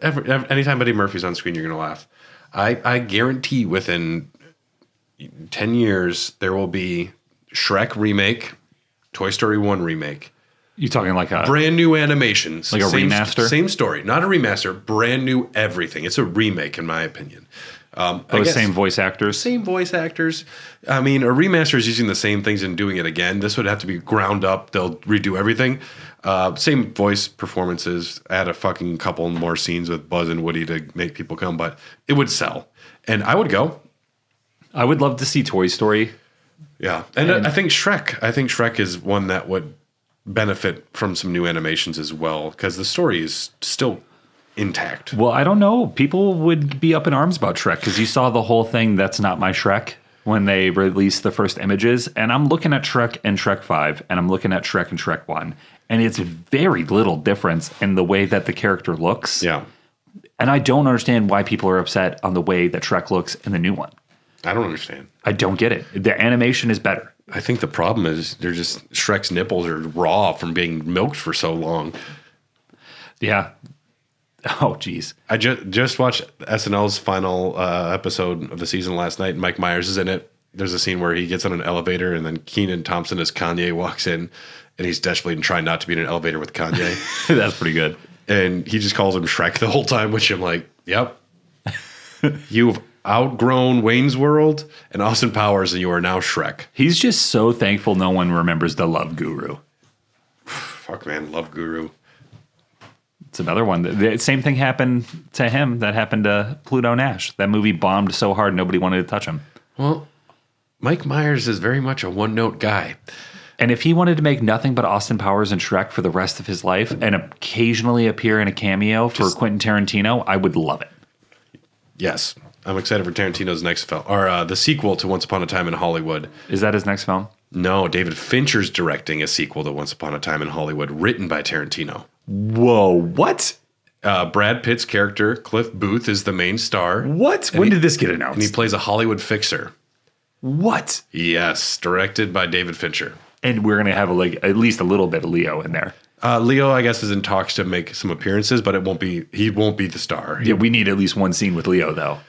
Anytime Eddie Murphy's on screen, you're going to laugh. I guarantee within 10 years, there will be Shrek remake, Toy Story 1 remake. You talking like a brand new animations. Like a remaster? Same story. Not a remaster. Brand new everything. It's a remake, in my opinion. Same voice actors? Same voice actors. I mean, a remaster is using the same things and doing it again. This would have to be ground up. They'll redo everything. Same voice performances. Add a fucking couple more scenes with Buzz and Woody to make people come. But it would sell. And I would go. I would love to see Toy Story. Yeah. And I think Shrek. I think Shrek is one that would benefit from some new animations as well. Because the story is still intact. Well, I don't know. People would be up in arms about Shrek because you saw the whole thing, That's Not My Shrek, when they released the first images. And I'm looking at Shrek and Shrek 5, and I'm looking at Shrek and Shrek 1. And it's very little difference in the way that the character looks. Yeah. And I don't understand why people are upset on the way that Shrek looks in the new one. I don't understand. I don't get it. The animation is better. I think the problem is they're just Shrek's nipples are raw from being milked for so long. Yeah. Oh, geez. I just watched SNL's final episode of the season last night, and Mike Myers is in it. There's a scene where he gets on an elevator, and then Kenan Thompson as Kanye walks in, and he's desperately trying not to be in an elevator with Kanye. That's pretty good. And he just calls him Shrek the whole time, which I'm like, yep. You've outgrown Wayne's World and Austin Powers, and you are now Shrek. He's just so thankful no one remembers the Love Guru. Fuck, man, Love Guru. It's another one. The same thing happened to him that happened to Pluto Nash. That movie bombed so hard nobody wanted to touch him. Well, Mike Myers is very much a one-note guy. And if he wanted to make nothing but Austin Powers and Shrek for the rest of his life and occasionally appear in a cameo for Quentin Tarantino, I would love it. Yes. I'm excited for Tarantino's next film, or the sequel to Once Upon a Time in Hollywood. Is that his next film? No, David Fincher's directing a sequel to Once Upon a Time in Hollywood, written by Tarantino. Whoa, what? Brad Pitt's character, Cliff Booth, is the main star. What? When did this get announced? And he plays a Hollywood fixer. What? Yes, directed by David Fincher. And we're going to have at least a little bit of Leo in there. Leo, I guess, is in talks to make some appearances, but he won't be the star. Yeah, we need at least one scene with Leo, though.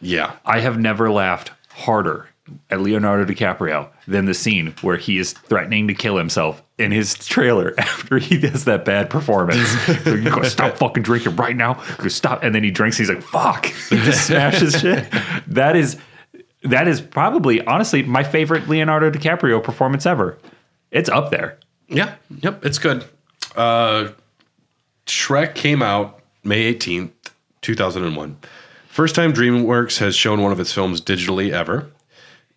Yeah. I have never laughed harder at Leonardo DiCaprio than the scene where he is threatening to kill himself in his trailer after he does that bad performance. You're going to stop fucking drinking right now. Stop. And then he drinks. And he's like, fuck. He just smashes shit. That is probably, honestly, my favorite Leonardo DiCaprio performance ever. It's up there. Yeah. Yep. It's good. Shrek came out May 18th, 2001. First time DreamWorks has shown one of its films digitally ever.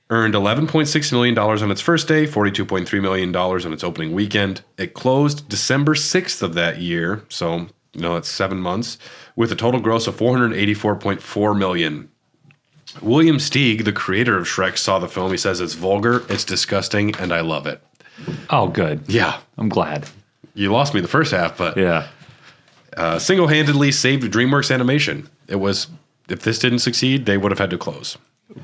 Earned $11.6 million on its first day, $42.3 million on its opening weekend. It closed December 6th of that year, so it's 7 months, with a total gross of $484.4 million. William Steig, the creator of Shrek, saw the film. He says it's vulgar, it's disgusting, and I love it. Oh, good. Yeah. I'm glad. You lost me the first half, but yeah. Single-handedly saved DreamWorks Animation. If this didn't succeed, they would have had to close.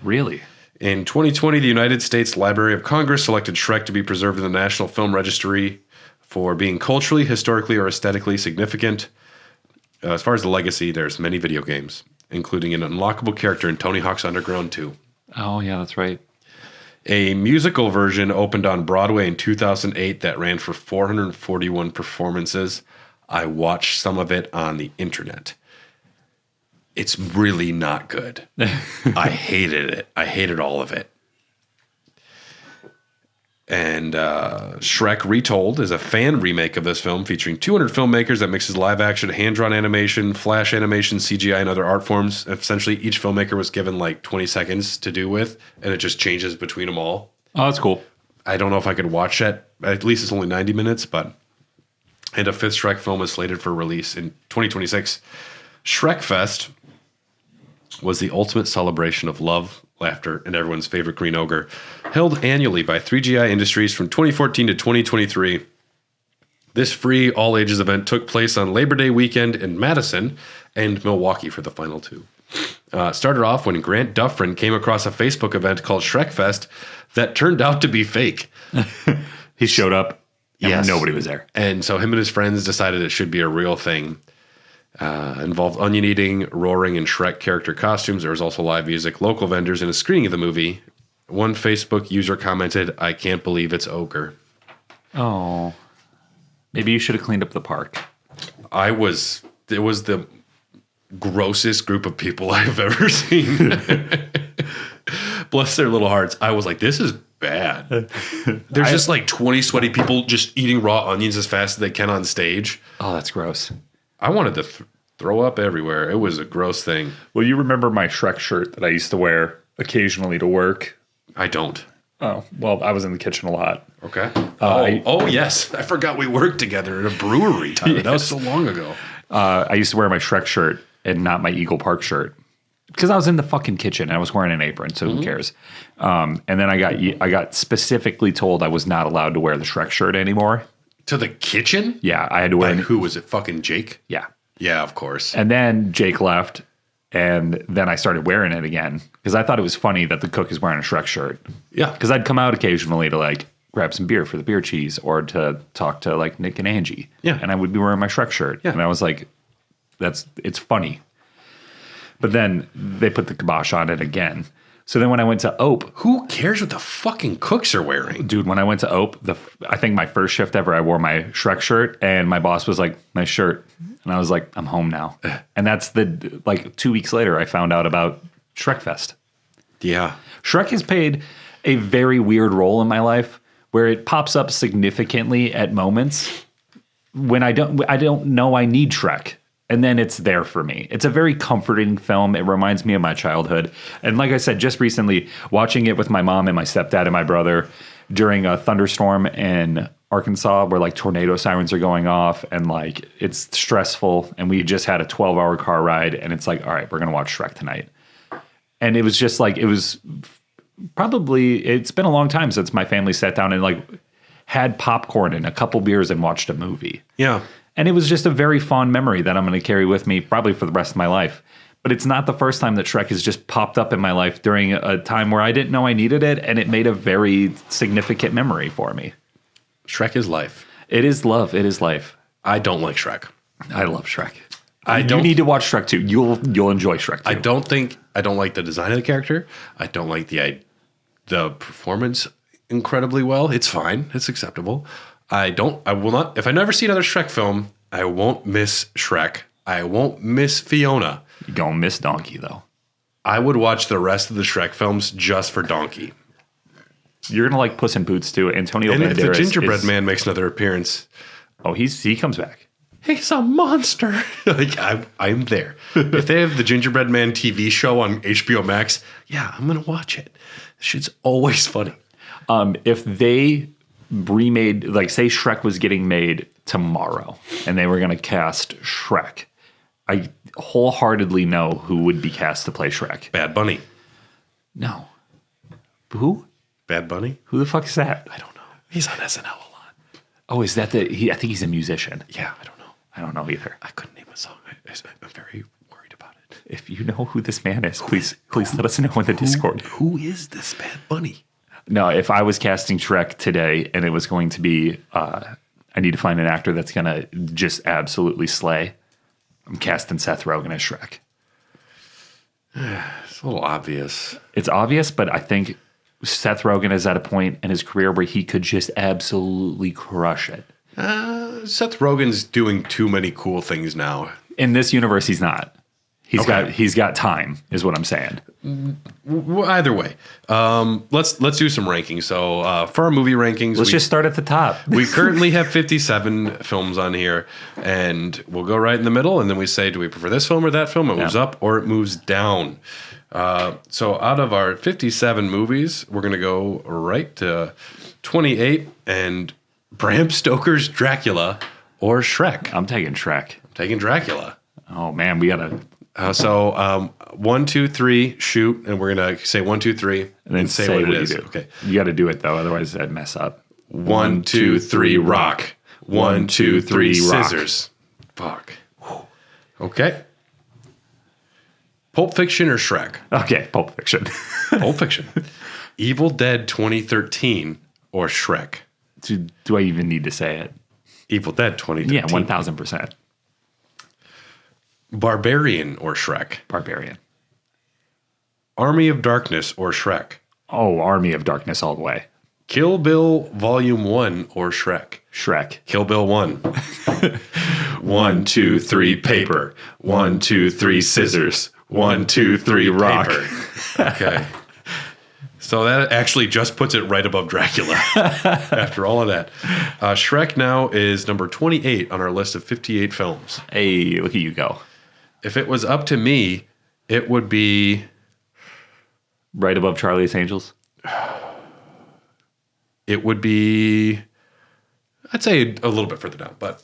Really? In 2020, the United States Library of Congress selected Shrek to be preserved in the National Film Registry for being culturally, historically, or aesthetically significant. As far as the legacy, there's many video games, including an unlockable character in Tony Hawk's Underground 2. Oh, yeah, that's right. A musical version opened on Broadway in 2008 that ran for 441 performances. I watched some of it on the internet. It's really not good. I hated it. I hated all of it. And Shrek Retold is a fan remake of this film featuring 200 filmmakers that mixes live action, hand-drawn animation, flash animation, CGI, and other art forms. Essentially, each filmmaker was given like 20 seconds to do with, and it just changes between them all. Oh, that's cool. I don't know if I could watch that. At least it's only 90 minutes, but... And a fifth Shrek film is slated for release in 2026. Shrek Fest was the ultimate celebration of love, laughter, and everyone's favorite green ogre, held annually by 3GI Industries from 2014 to 2023. This free all-ages event took place on Labor Day weekend in Madison and Milwaukee for the final two. Started off when Grant Duffrin came across a Facebook event called Shrek Fest that turned out to be fake. He showed up. And Yes. nobody was there. And so him and his friends decided it should be a real thing. Involved onion eating, roaring, and Shrek character costumes. There was also live music, local vendors, and a screening of the movie. One Facebook user commented, "I can't believe it's Ogre." Oh. Maybe you should have cleaned up the park. It was the grossest group of people I've ever seen. Bless their little hearts. I was like, this is bad. There's just like 20 sweaty people just eating raw onions as fast as they can on stage. Oh, that's gross. I wanted to throw up everywhere. It was a gross thing. Well, you remember my Shrek shirt that I used to wear occasionally to work? I don't. Oh, well, I was in the kitchen a lot. Okay. Yes. I forgot we worked together at a brewery, Tyler. That was so long ago. I used to wear my Shrek shirt and not my Eagle Park shirt because I was in the fucking kitchen and I was wearing an apron, so who cares? And then I got specifically told I was not allowed to wear the Shrek shirt anymore. To the kitchen? Yeah, I had to wear And who was it? Fucking Jake? Yeah. Yeah, of course. And then Jake left, and then I started wearing it again because I thought it was funny that the cook is wearing a Shrek shirt. Yeah. Because I'd come out occasionally to like grab some beer for the beer cheese or to talk to like Nick and Angie. Yeah. And I would be wearing my Shrek shirt. Yeah. And I was like, it's funny. But then they put the kibosh on it again. So then when I went to Ope, Who cares what the fucking cooks are wearing? dude, when I went to Ope, I think my first shift ever, I wore my Shrek shirt and my boss was like, nice shirt. And I was like, I'm home now. And that's 2 weeks later, I found out about Shrek Fest. Yeah. Shrek has played a very weird role in my life where it pops up significantly at moments when I don't know I need Shrek. And then it's there for me. It's a very comforting film. It reminds me of my childhood. And like I said, just recently, watching it with my mom and my stepdad and my brother during a thunderstorm in Arkansas where like tornado sirens are going off and like it's stressful. And we just had a 12-hour car ride. And it's like, all right, we're going to watch Shrek tonight. And it was just like, it's been a long time since my family sat down and like had popcorn and a couple beers and watched a movie. Yeah. And it was just a very fond memory that I'm going to carry with me probably for the rest of my life. But it's not the first time that Shrek has just popped up in my life during a time where I didn't know I needed it, and it made a very significant memory for me. Shrek is life. It is love. It is life. I don't like Shrek. I love Shrek. You You need to watch Shrek 2. You'll enjoy Shrek 2. I don't like the design of the character. I don't like the performance incredibly well. It's fine. It's acceptable. I will not, if I never see another Shrek film, I won't miss Shrek. I won't miss Fiona. You're going to miss Donkey, though. I would watch the rest of the Shrek films just for Donkey. You're going to like Puss in Boots, too. Antonio And Banderas if the gingerbread man makes another appearance, Oh, he comes back. he's a monster. Like, I'm there. If they have the Gingerbread Man TV show on HBO Max, yeah, I'm going to watch it. Shit's always funny. If they remade, like, say Shrek was getting made tomorrow and they were going to cast Shrek, I wholeheartedly know who would be cast to play Shrek. Bad Bunny. No. Who? Bad Bunny? Who the fuck is that? I don't know. He's on SNL a lot. Oh, is that I think he's a musician. Yeah, I don't know. I don't know either. I couldn't name a song. I'm very worried about it. If you know who this man is, please let us know in the Discord. Who is this Bad Bunny? No, if I was casting Shrek today and it was going to be, I need to find an actor that's going to just absolutely slay, I'm casting Seth Rogen as Shrek. It's a little obvious. It's obvious, but I think Seth Rogen is at a point in his career where he could just absolutely crush it. Seth Rogen's doing too many cool things now. In this universe, he's not. Okay. He's got time, is what I'm saying. Either way, let's do some rankings. So for our movie rankings, Let's just start at the top. we currently have 57 films on here, and we'll go right in the middle, and then we say, do we prefer this film or that film? It moves up or it moves down. So out of our 57 movies, we're going to go right to 28 and Bram Stoker's Dracula or Shrek. I'm taking Shrek. I'm taking Dracula. Oh, man, we got to... So 1, 2, 3, shoot, and we're going to say 1, 2, 3, And then say what it is. you do. Okay. You got to do it, though. Otherwise, I'd mess up. 1, 2, 3, rock. 1, 2, 3, rock. scissors. Fuck. Okay. Pulp Fiction or Shrek? Okay, Pulp Fiction. Pulp Fiction. Evil Dead 2013 or Shrek? Do I even need to say it? Evil Dead 2013. Yeah, 1,000%. Barbarian or Shrek? Barbarian. Army of Darkness or Shrek? Oh, Army of Darkness all the way. Kill Bill Volume 1 or Shrek? Shrek. Kill Bill 1. 1, 2, 3, paper. 1, 2, 3, scissors. 1, 2, 3, rock. Okay. So that actually just puts it right above Dracula after all of that. Shrek now is number 28 on our list of 58 films. Hey, look at you go. If it was up to me, it would be... Right above Charlie's Angels? It would be... I'd say a little bit further down, but...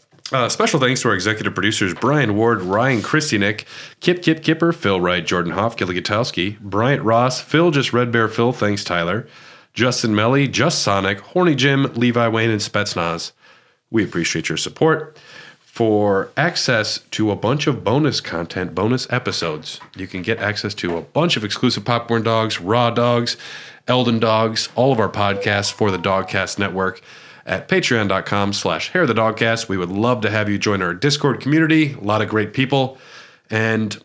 special thanks to our executive producers, Brian Ward, Ryan Christianick, Kip Kipper, Phil Wright, Jordan Hoff, Gilly Gutowski, Bryant Ross, Phil Just Red Bear Phil, thanks Tyler, Justin Melly, Just Sonic, Horny Jim, Levi Wayne, and Spetsnaz. We appreciate your support. For access to a bunch of bonus content, bonus episodes, you can get access to a bunch of exclusive Popcorn Dogs, Raw Dogs, Elden Dogs, all of our podcasts for the Dogcast Network at patreon.com/hairthedogcast. We would love to have you join our Discord community. A lot of great people. And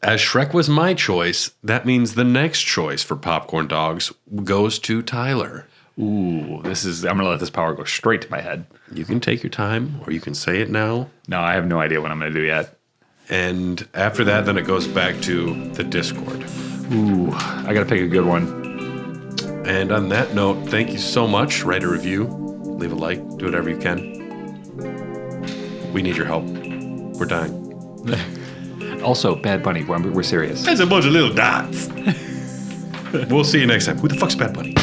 as Shrek was my choice, that means the next choice for Popcorn Dogs goes to Tyler. Ooh, I'm going to let this power go straight to my head. You can take your time, or you can say it now. No, I have no idea what I'm going to do yet. And after that, then it goes back to the Discord. Ooh, I got to pick a good one. And on that note, thank you so much. Write a review, leave a like, do whatever you can. We need your help. We're dying. Also, Bad Bunny, we're serious. That's a bunch of little dots. We'll see you next time. Who the fuck's Bad Bunny?